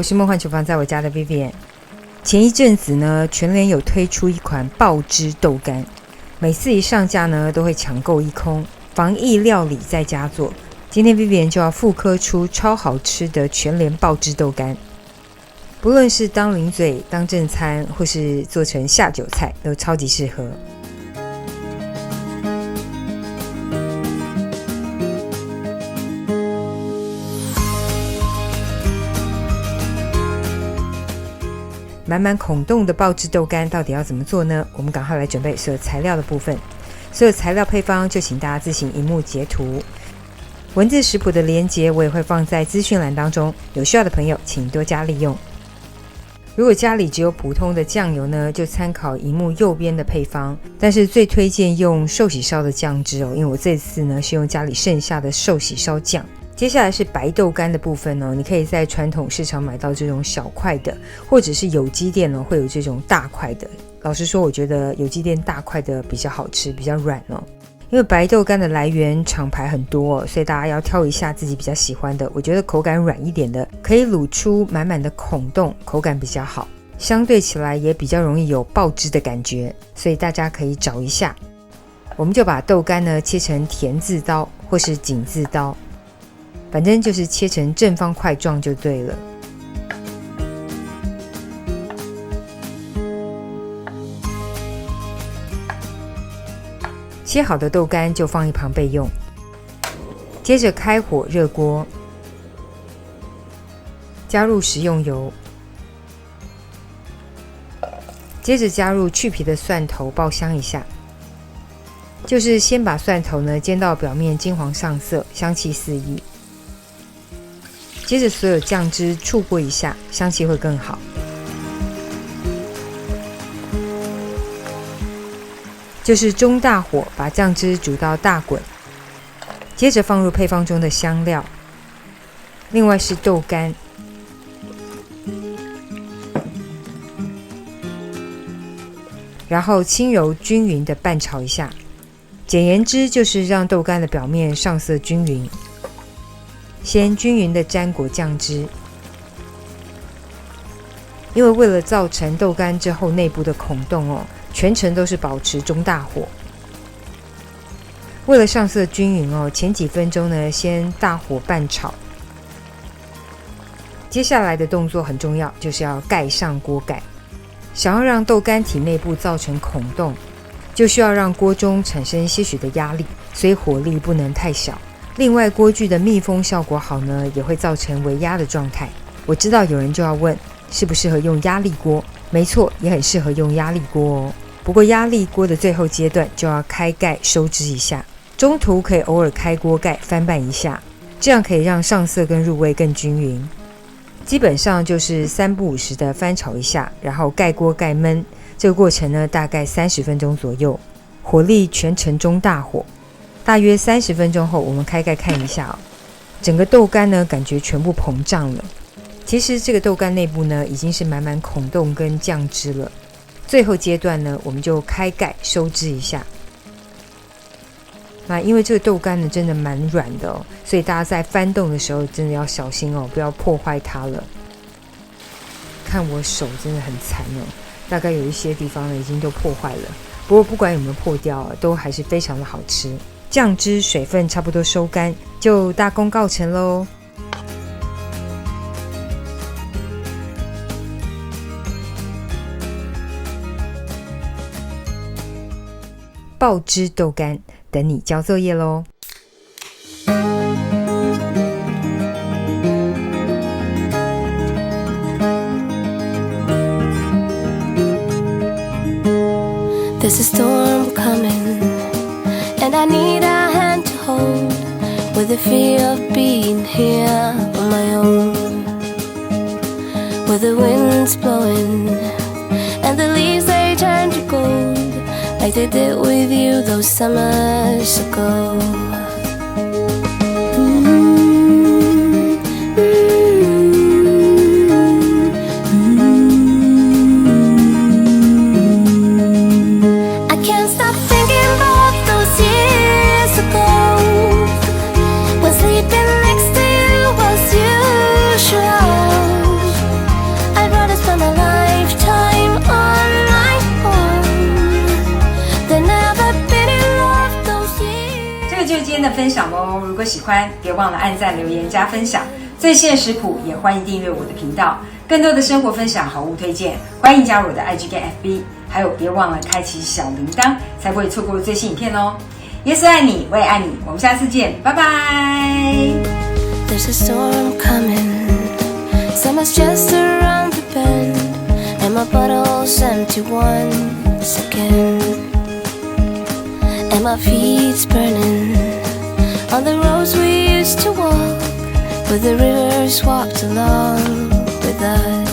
我是梦幻厨房在我家的 Vivian。 前一阵子呢，全联有推出一款爆汁豆干，每次一上架呢都会抢购一空，防疫料理在家做。今天 Vivian 就要复刻出超好吃的全联爆汁豆干，不论是当零嘴、当正餐，或是做成下酒菜，都超级适合。满满孔洞的爆汁豆干到底要怎么做呢？我们赶快来准备所有材料的部分。所有材料配方就请大家自行萤幕截图，文字食谱的连结我也会放在资讯栏当中，有需要的朋友请多加利用。如果家里只有普通的酱油呢，就参考萤幕右边的配方，但是最推荐用寿喜烧的酱汁哦，因为我这次呢是用家里剩下的寿喜烧酱。接下来是白豆干的部分哦，你可以在传统市场买到这种小块的，或者是有机店会有这种大块的。老实说，我觉得有机店大块的比较好吃，比较软哦。因为白豆干的来源厂牌很多哦，所以大家要挑一下自己比较喜欢的。我觉得口感软一点的，可以卤出满满的孔洞，口感比较好，相对起来也比较容易有爆汁的感觉，所以大家可以找一下。我们就把豆干呢切成田字刀或是井字刀，反正就是切成正方块状就对了。切好的豆干就放一旁备用。接着开火热锅，加入食用油，接着加入去皮的蒜头爆香一下。就是先把蒜头呢煎到表面金黄上色，香气四溢。接着所有酱汁触过一下，香气会更好。就是中大火把酱汁煮到大滚，接着放入配方中的香料，另外是豆干，然后轻柔均匀的拌炒一下。简言之就是让豆干的表面上色均匀。先均匀的沾裹酱汁，因为为了造成豆干之后内部的孔洞哦，全程都是保持中大火。为了上色均匀哦，前几分钟呢先大火拌炒。接下来的动作很重要，就是要盖上锅盖。想要让豆干体内部造成孔洞，就需要让锅中产生些许的压力，所以火力不能太小。另外锅具的密封效果好呢，也会造成微压的状态。我知道有人就要问，适不适合用压力锅？没错，也很适合用压力锅哦。不过压力锅的最后阶段就要开盖收汁一下，中途可以偶尔开锅盖翻拌一下，这样可以让上色跟入味更均匀。基本上就是3不5时的翻炒一下，然后盖锅盖焖。这个过程呢大概30分钟左右，火力全程中大火。大约30分钟后，我们开盖看一下哦，整个豆干呢感觉全部膨胀了。其实这个豆干内部呢已经是满满孔洞跟酱汁了。最后阶段呢，我们就开盖收汁一下。那因为这个豆干呢真的蛮软的哦，所以大家在翻动的时候真的要小心哦，不要破坏它了。看我手真的很残哦，大概有一些地方呢已经都破坏了，不过不管有没有破掉，都还是非常的好吃。酱汁水分差不多收干，就大功告成咯。爆汁豆干等你交作业咯。There's a storm coming, and I need a hand to hold, with the fear of being here on my own. Where the wind's blowing, and the leaves they turn to gold, like they did with you those summers ago. 果喜欢，别忘了按赞、留言、加分享。最新的食谱也欢迎订阅我的频道，更多的生活分享、好物推荐，欢迎加入我的 IG 跟 FB， 还有别忘了开启小铃铛，才不会错过最新影片哦。耶稣爱你，我也爱你，我们下次见，拜拜。There's a storm coming, summer's just around the bend, and my bottle's empty once again, and my feet's burning on the roads we used to walk, where the rivers walked along with us.